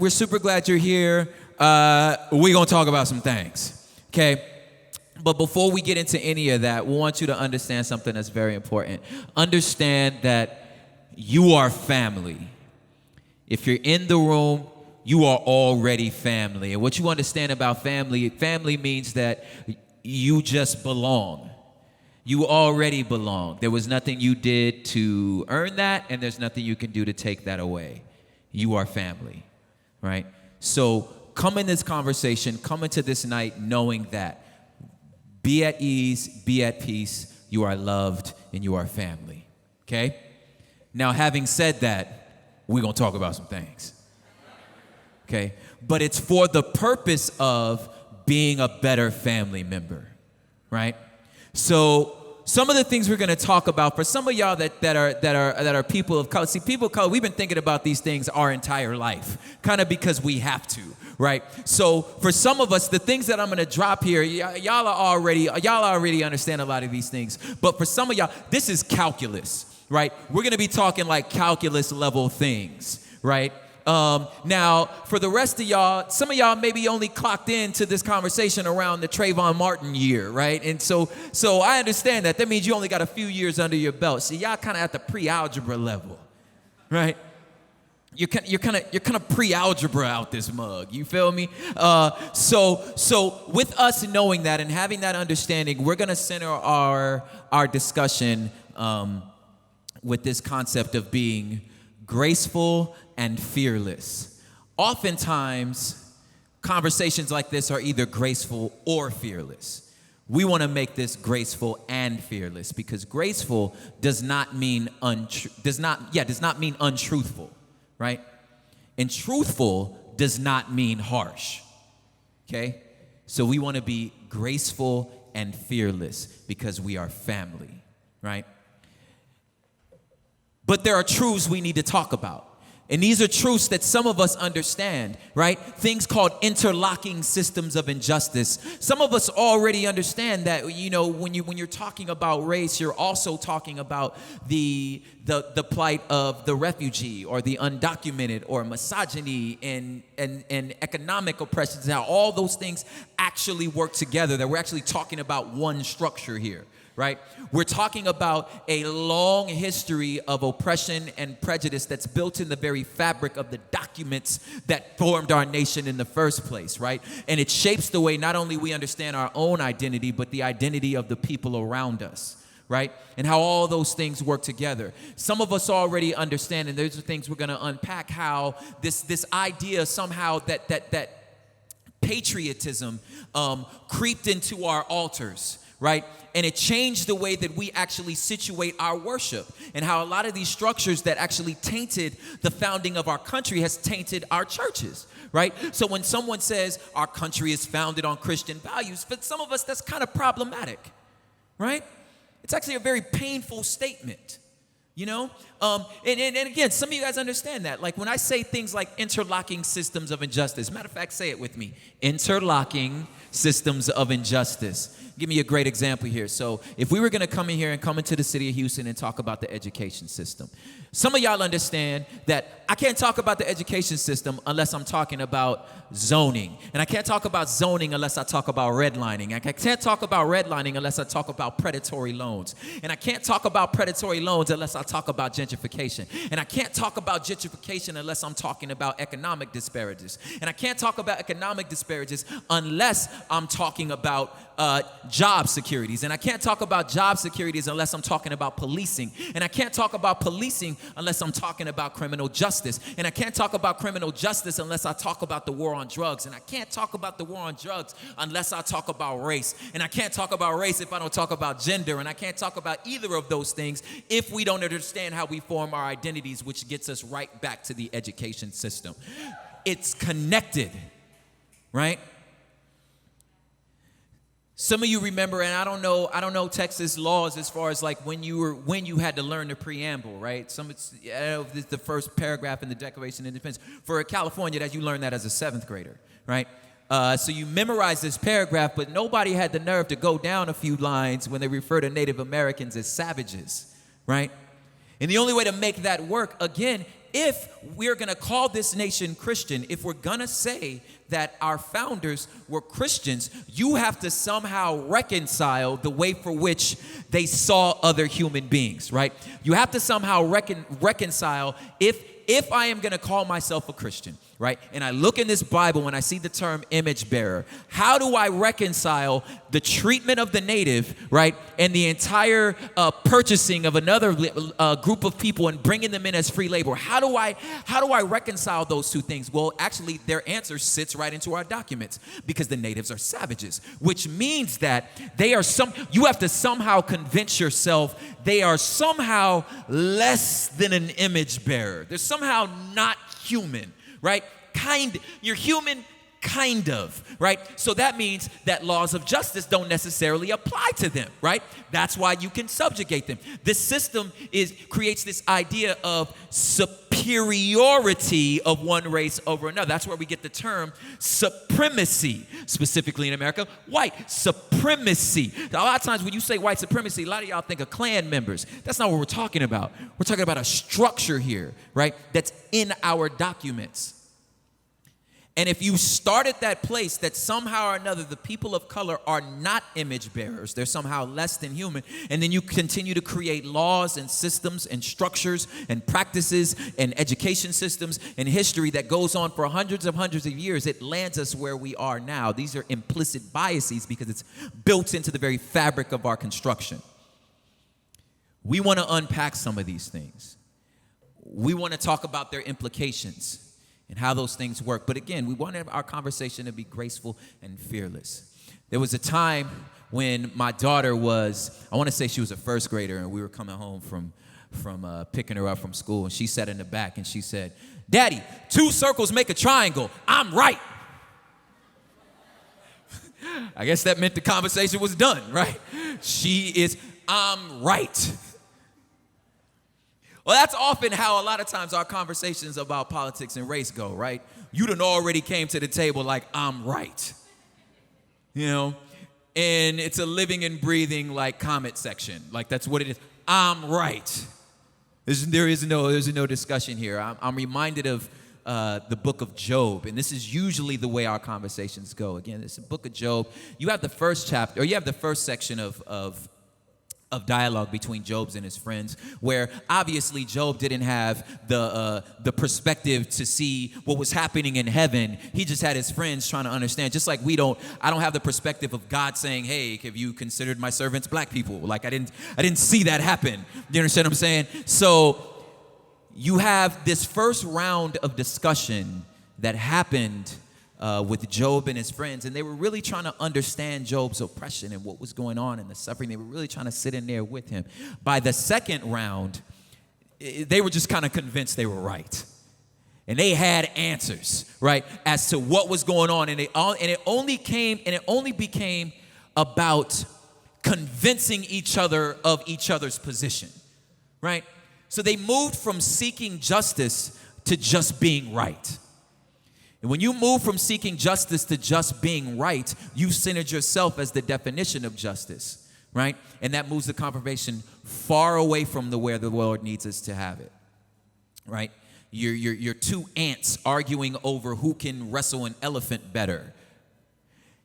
we're super glad you're here. We're going to talk about some things, okay? But before we get into any of that, we want you to understand something that's very important. Understand that you are family. If you're in the room, you are already family. And what you understand about family means that you just belong. You already belong. There was nothing you did to earn that, and there's nothing you can do to take that away. You are family, right? So come in this conversation, come into this night knowing that. Be at ease, be at peace, you are loved, and you are family, okay? Now, having said that, we're going to talk about some things, okay? But it's for the purpose of being a better family member, right? So some of the things we're going to talk about, for some of y'all that are people of color, see, people of color, we've been thinking about these things our entire life, kind of because we have to, right? So for some of us, the things that I'm going to drop here, y'all already understand a lot of these things. But for some of y'all, this is calculus, right? We're going to be talking like calculus level things, right? Now, for the rest of y'all, some of y'all maybe only clocked into this conversation around the Trayvon Martin year, right? And so I understand that. That means you only got a few years under your belt. See, y'all kind of at the pre-algebra level, right? You're kind of pre-algebra out this mug. You feel me? So with us knowing that and having that understanding, we're gonna center our discussion with this concept of being graceful and fearless. Oftentimes, conversations like this are either graceful or fearless. We want to make this graceful and fearless because graceful does not mean untruthful, right? And truthful does not mean harsh. Okay? So we want to be graceful and fearless because we are family, right? But there are truths we need to talk about. And these are truths that some of us understand, right? Things called interlocking systems of injustice. Some of us already understand that, you know, when you're talking about race, you're also talking about the plight of the refugee or the undocumented or misogyny and economic oppressions, how all those things actually work together, that we're actually talking about one structure here. Right? We're talking about a long history of oppression and prejudice that's built in the very fabric of the documents that formed our nation in the first place, right? And it shapes the way not only we understand our own identity, but the identity of the people around us, right? And how all those things work together. Some of us already understand, and those are things we're going to unpack, how this idea somehow that patriotism creeped into our altars, right? And it changed the way that we actually situate our worship, and how a lot of these structures that actually tainted the founding of our country has tainted our churches, right? So when someone says our country is founded on Christian values, for some of us that's kind of problematic, right? It's actually a very painful statement, you know? And again, some of you guys understand that. Like when I say things like interlocking systems of injustice, matter of fact, say it with me, interlocking systems of injustice. Give me a great example here. So if we were going to come in here and come into the city of Houston and talk about the education system, some of y'all understand that I can't talk about the education system unless I'm talking about zoning. And I can't talk about zoning unless I talk about redlining. I can't talk about redlining unless I talk about predatory loans. And I can't talk about predatory loans unless I talk about gentrification. And I can't talk about gentrification unless I'm talking about economic disparities. And I can't talk about economic disparities unless I'm talking about job securities. And I can't talk about job securities unless I'm talking about policing. And I can't talk about policing unless I'm talking about criminal justice. And I can't talk about criminal justice unless I talk about the war on drugs. And I can't talk about the war on drugs unless I talk about race. And I can't talk about race if I don't talk about gender. And I can't talk about either of those things if we don't understand how we form our identities, which gets us right back to the education system. It's connected, right? Some of you remember, and I don't know Texas laws as far as like when you had to learn the preamble, right? It's the first paragraph in the Declaration of Independence. For California, that you learn that as a 7th grader, right? So you memorize this paragraph, but nobody had the nerve to go down a few lines when they refer to Native Americans as savages, right? And the only way to make that work, again, if we're going to call this nation Christian, if we're going to say that our founders were Christians, you have to somehow reconcile the way for which they saw other human beings, right? You have to somehow reconcile if I am going to call myself a Christian, right? And I look in this Bible when I see the term image bearer, how do I reconcile the treatment of the native, right? And the entire purchasing of another group of people and bringing them in as free labor? How do I reconcile those two things? Well, actually, their answer sits right into our documents, because the natives are savages, which means that you have to somehow convince yourself they are somehow less than an image bearer. They're somehow not human, right? You're human, kind of, right? So that means that laws of justice don't necessarily apply to them, right? That's why you can subjugate them. This system creates this idea of superiority of one race over another. That's where we get the term supremacy, specifically in America, white supremacy. A lot of times when you say white supremacy, a lot of y'all think of Klan members. That's not what we're talking about. We're talking about a structure here, right? That's in our documents. And if you start at that place that somehow or another the people of color are not image bearers, they're somehow less than human, and then you continue to create laws and systems and structures and practices and education systems and history that goes on for hundreds of years, it lands us where we are now. These are implicit biases because it's built into the very fabric of our construction. We want to unpack some of these things. We want to talk about their implications and how those things work. But again, we wanted our conversation to be graceful and fearless. There was a time when my daughter was, I want to say she was a first grader, and we were coming home from picking her up from school, and she sat in the back and she said, "Daddy, 2 circles make a triangle. I'm right." I guess that meant the conversation was done, right? I'm right. Well, that's often how a lot of times our conversations about politics and race go, right? You done already came to the table like, I'm right. You know? And it's a living and breathing like comment section. Like that's what it is. I'm right. There is no discussion here. I'm reminded of the book of Job, and this is usually the way our conversations go. Again, it's the book of Job. You have the first chapter, or you have the first section of dialogue between Job and his friends, where obviously Job didn't have the perspective to see what was happening in heaven. He just had his friends trying to understand, just like I don't have the perspective of God saying, "Hey, have you considered my servants black people?" Like I didn't see that happen. You understand what I'm saying? So you have this first round of discussion that happened with Job and his friends, and they were really trying to understand Job's oppression and what was going on and the suffering. They were really trying to sit in there with him. By the second round, they were just kind of convinced they were right. And they had answers, right, as to what was going on. And it only became about convincing each other of each other's position, right? So they moved from seeking justice to just being right. And when you move from seeking justice to just being right, you've centered yourself as the definition of justice, right? And that moves the conversation far away from where the Lord needs us to have it, right? You're 2 ants arguing over who can wrestle an elephant better.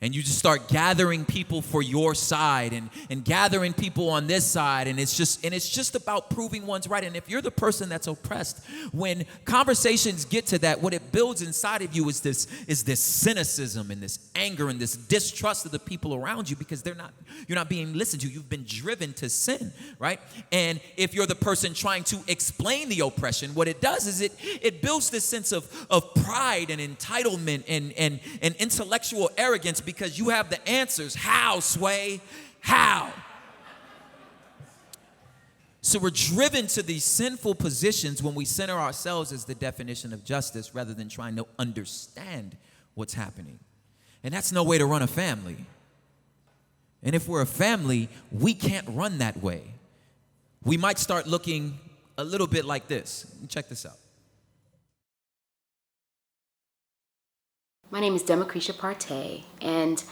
And you just start gathering people for your side and gathering people on this side. And it's just about proving one's right. And if you're the person that's oppressed, when conversations get to that, what it builds inside of you is this cynicism and this anger and this distrust of the people around you, because you're not being listened to. You've been driven to sin, right? And if you're the person trying to explain the oppression, what it does is it builds this sense of pride and entitlement and intellectual arrogance, because you have the answers. How, Sway? How? So we're driven to these sinful positions when we center ourselves as the definition of justice rather than trying to understand what's happening. And that's no way to run a family. And if we're a family, we can't run that way. We might start looking a little bit like this. Check this out. My name is Democretia Partey, and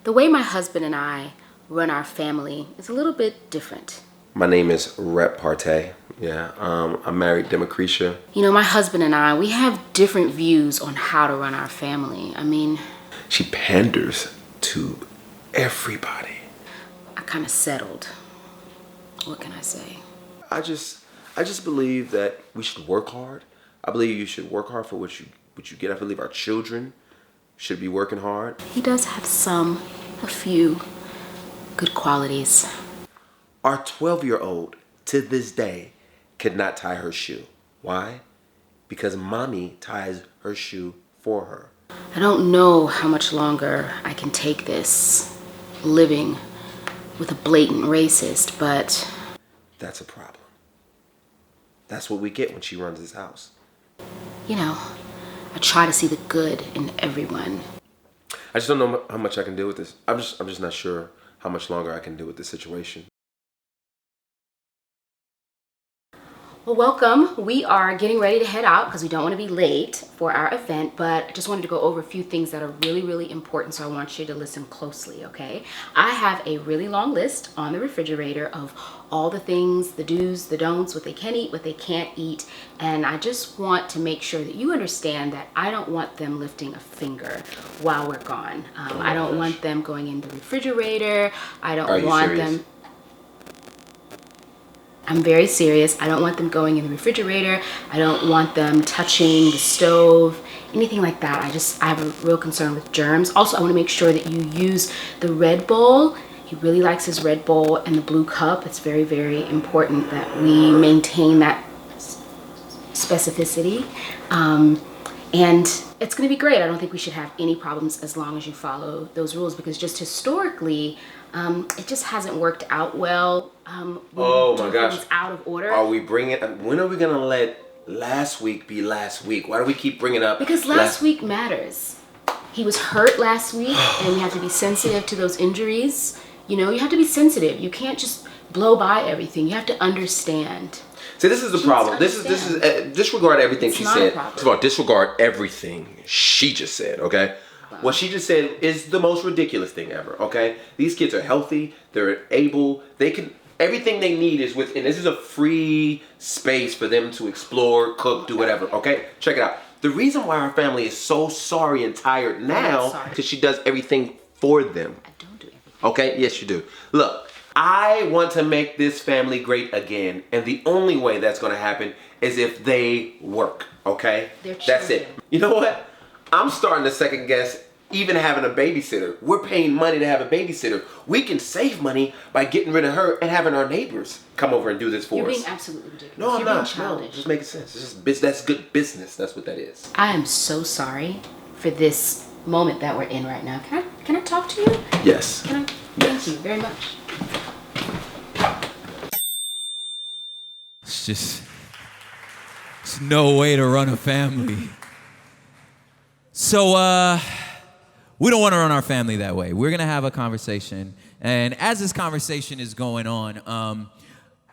the way my husband and I run our family is a little bit different. My name is Rep Partay. Yeah, I'm married, Democretia. You know, my husband and I, we have different views on how to run our family. I mean, She panders to everybody. I kind of settled. What can I say? I just believe that we should work hard. I believe you should work hard for what you get. I believe our children should be working hard. He does have a few good qualities. Our 12-year-old to this day could not tie her shoe. Why? Because mommy ties her shoe for her. I don't know how much longer I can take this living with a blatant racist, but That's a problem. That's what we get when she runs this house. you know, I try to see the good in everyone. I just don't know how much I can deal with this. I'm just not sure how much longer I can deal with this situation. Well, welcome. We are getting ready to head out because we don't want to be late for our event, but I just wanted to go over a few things that are really, really important, so I want you to listen closely, okay? I have a really long list on the refrigerator of all the things, the do's, the don'ts, what they can eat, what they can't eat, and I just want to make sure that you understand that I don't want them lifting a finger while we're gone. I don't want them going in the refrigerator. I don't Are you want serious? them... I'm very serious. I don't want them going in the refrigerator. I don't want them touching the stove, anything like that. I have a real concern with germs. Also, I want to make sure that you use the red bowl. He really likes his red bowl and the blue cup. It's very, very important that we maintain that specificity. And it's going to be great. I don't think we should have any problems as long as you follow those rules, because just historically, it just hasn't worked out well. Oh my gosh. Things out of order. When are we going to let last week be last week? Why do we keep bringing up? Because last week matters. He was hurt last week, and we have to be sensitive to those injuries. You know, you have to be sensitive. You can't just blow by everything. You have to understand. See, this is the problem. This is disregard everything It's she not a said. problem. First of all, disregard everything she just said, okay? What she just said is the most ridiculous thing ever, okay? These kids are healthy, they're able, everything they need is within. This is a free space for them to explore, cook, do whatever, okay? Check it out. The reason why our family is so sorry and tired now is because she does everything for them. I don't do everything. Okay? Yes, you do. Look, I want to make this family great again, and the only way that's going to happen is if they work, okay? That's it. You know what? I'm starting to second guess even having a babysitter. We're paying money to have a babysitter. We can save money by getting rid of her and having our neighbors come over and do this for You're us. being absolutely ridiculous. No, I'm You're not. being No, childish. just making sense. It's just that's good business. That's what that is. I am so sorry for this moment that we're in right now. Can I talk to you? Yes. Can I? Thank you very much. It's no way to run a family. So, we don't want to run our family that way. We're going to have a conversation. And as this conversation is going on,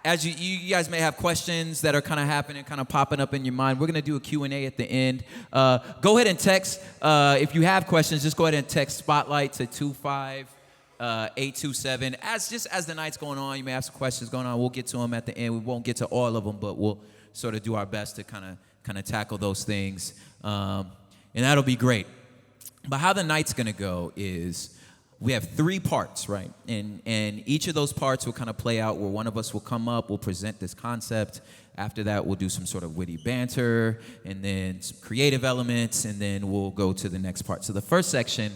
as you guys may have questions that are kind of happening, kind of popping up in your mind, we're going to do a Q&A at the end. Go ahead and text. If you have questions, just go ahead and text Spotlight to 25827. As the night's going on, you may have some questions going on. We'll get to them at the end. We won't get to all of them, but we'll sort of do our best to kind of tackle those things. And that'll be great. But how the night's going to go is we have 3 parts, right? And each of those parts will kind of play out where one of us will come up, we'll present this concept. After that, we'll do some sort of witty banter and then some creative elements, and then we'll go to the next part. So the first section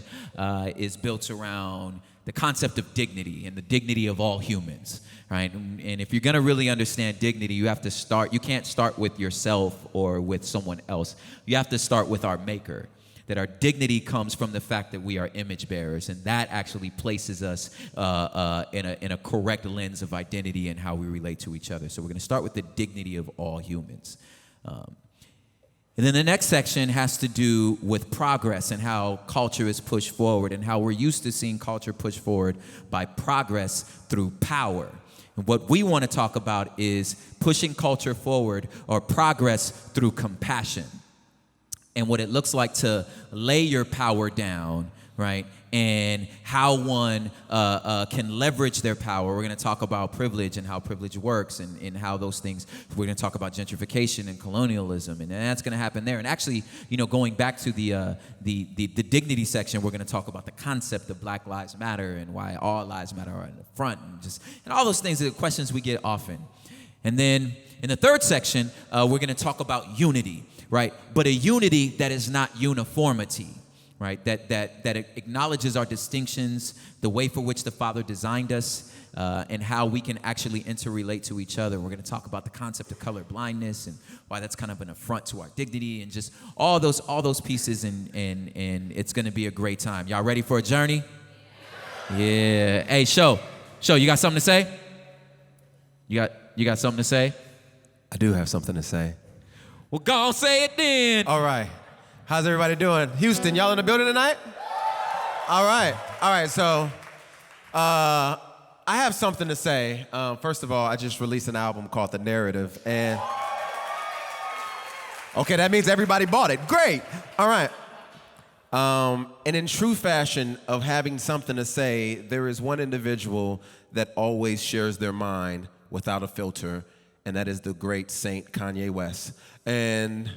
is built around the concept of dignity and the dignity of all humans, right? And if you're going to really understand dignity, you can't start with yourself or with someone else. You have to start with our maker. That our dignity comes from the fact that we are image bearers, and that actually places us in a correct lens of identity and how we relate to each other. So we're going to start with the dignity of all humans. And then the next section has to do with progress and how culture is pushed forward and how we're used to seeing culture pushed forward by progress through power. And what we want to talk about is pushing culture forward or progress through compassion. And what it looks like to lay your power down, right, and how one can leverage their power. We're going to talk about privilege and how privilege works, and how those things. We're going to talk about gentrification and colonialism, and that's going to happen there. And actually, going back to the dignity section, we're going to talk about the concept of Black Lives Matter and why all lives matter are in the front, and all those things are questions we get often. And then in the third section, we're going to talk about unity, right? But a unity that is not uniformity. Right, that acknowledges our distinctions, the way for which the Father designed us, and how we can actually interrelate to each other. We're going to talk about the concept of color blindness and why that's kind of an affront to our dignity, and just all those pieces, and it's going to be a great time. Y'all ready for a journey? Yeah. Hey, Sho, you got something to say? You got something to say? I do have something to say. Well, go on, say it then. All right. How's everybody doing? Houston, y'all in the building tonight? All right, so I have something to say. First of all, I just released an album called The Narrative, and okay, that means everybody bought it. Great, all right. And in true fashion of having something to say, there is one individual that always shares their mind without a filter, and that is the great Saint Kanye West. And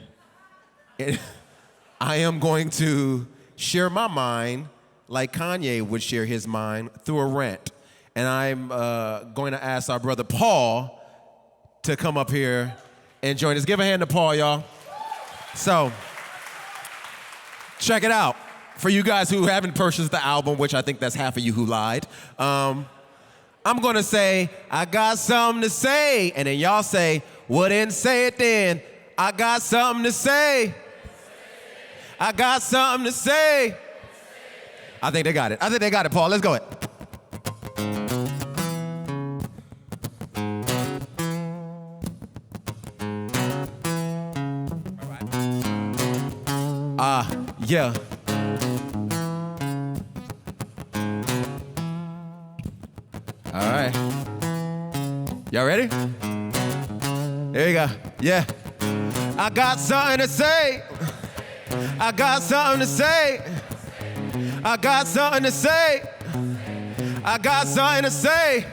I am going to share my mind like Kanye would share his mind through a rant. And I'm going to ask our brother Paul to come up here and join us. Give a hand to Paul, y'all. So, check it out. For you guys who haven't purchased the album, which I think that's half of you who lied, I'm going to say, I got something to say. And then y'all say, well, then say it then. I got something to say. I got something to say. I think they got it. Paul. Let's go. Yeah. All right. Y'all ready? There you go. Yeah. I got something to say. I got something to say. I got something to say. I got something to say.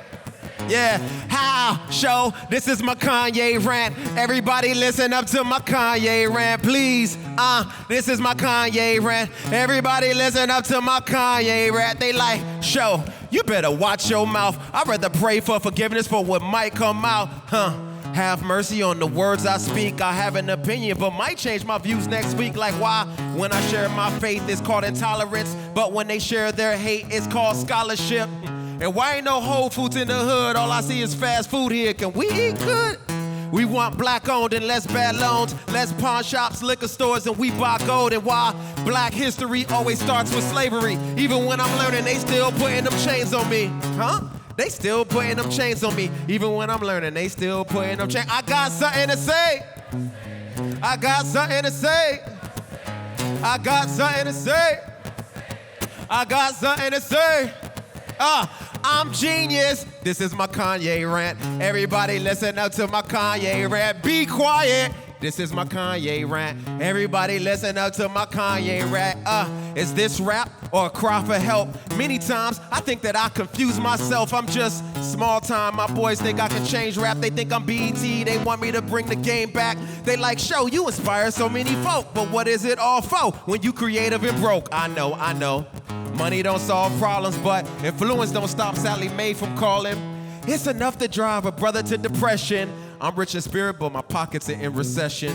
Yeah, how, Sho, this is my Kanye rant. Everybody listen up to my Kanye rant, please. This is my Kanye rant. Everybody listen up to my Kanye rant. They like, Sho, you better watch your mouth. I'd rather pray for forgiveness for what might come out, Have mercy on the words I speak. I have an opinion, but might change my views next week. Like why? When I share my faith, it's called intolerance. But when they share their hate, it's called scholarship. And why ain't no Whole Foods in the hood? All I see is fast food here. Can we eat good? We want black owned and less bad loans, less pawn shops, liquor stores, and we buy gold. And why black history always starts with slavery. Even when I'm learning, they still putting them chains on me. They still putting them chains on me. Even when I'm learning, they still putting them chains. I got something to say. I got something to say. I got something to say. I got something to say. I'm genius. This is my Kanye rant. Everybody listen up to my Kanye rant. Be quiet. This is my Kanye rant. Everybody listen up to my Kanye rant. Is this rap or a cry for help? Many times I think that I confuse myself. I'm just small time. My boys think I can change rap. They think I'm BET. They want me to bring the game back. They like, Sho, you inspire so many folk. But what is it all for when you creative and broke? I know. Money don't solve problems, but influence don't stop Sally Mae from calling. It's enough to drive a brother to depression. I'm rich in spirit, but my pockets are in recession.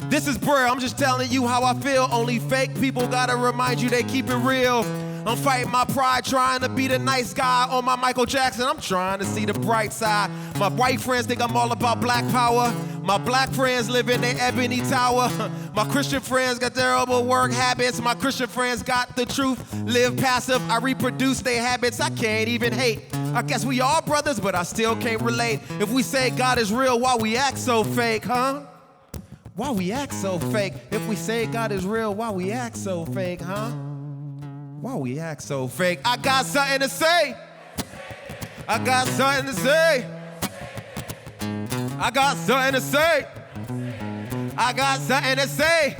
This is prayer, I'm just telling you how I feel. Only fake people gotta remind you they keep it real. I'm fighting my pride, trying to be the nice guy on my Michael Jackson. I'm trying to see the bright side. My white friends think I'm all about black power. My black friends live in their ebony tower. My Christian friends got terrible work habits. My Christian friends got the truth, live passive. I reproduce their habits, I can't even hate. I guess we all brothers, but I still can't relate. If we say God is real, why we act so fake, Why we act so fake? If we say God is real, why we act so fake, Why we act so fake? I got something to say. I got something to say. I got something to say. I got something to say.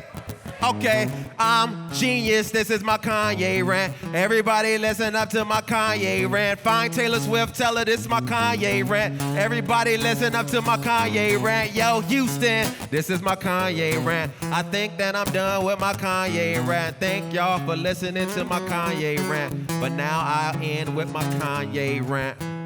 Okay, I'm genius, this is my Kanye rant. Everybody listen up to my Kanye rant. Find Taylor Swift, tell her this is my Kanye rant. Everybody listen up to my Kanye rant. Yo, Houston, this is my Kanye rant. I think that I'm done with my Kanye rant. Thank y'all for listening to my Kanye rant. But now I'll end with my Kanye rant.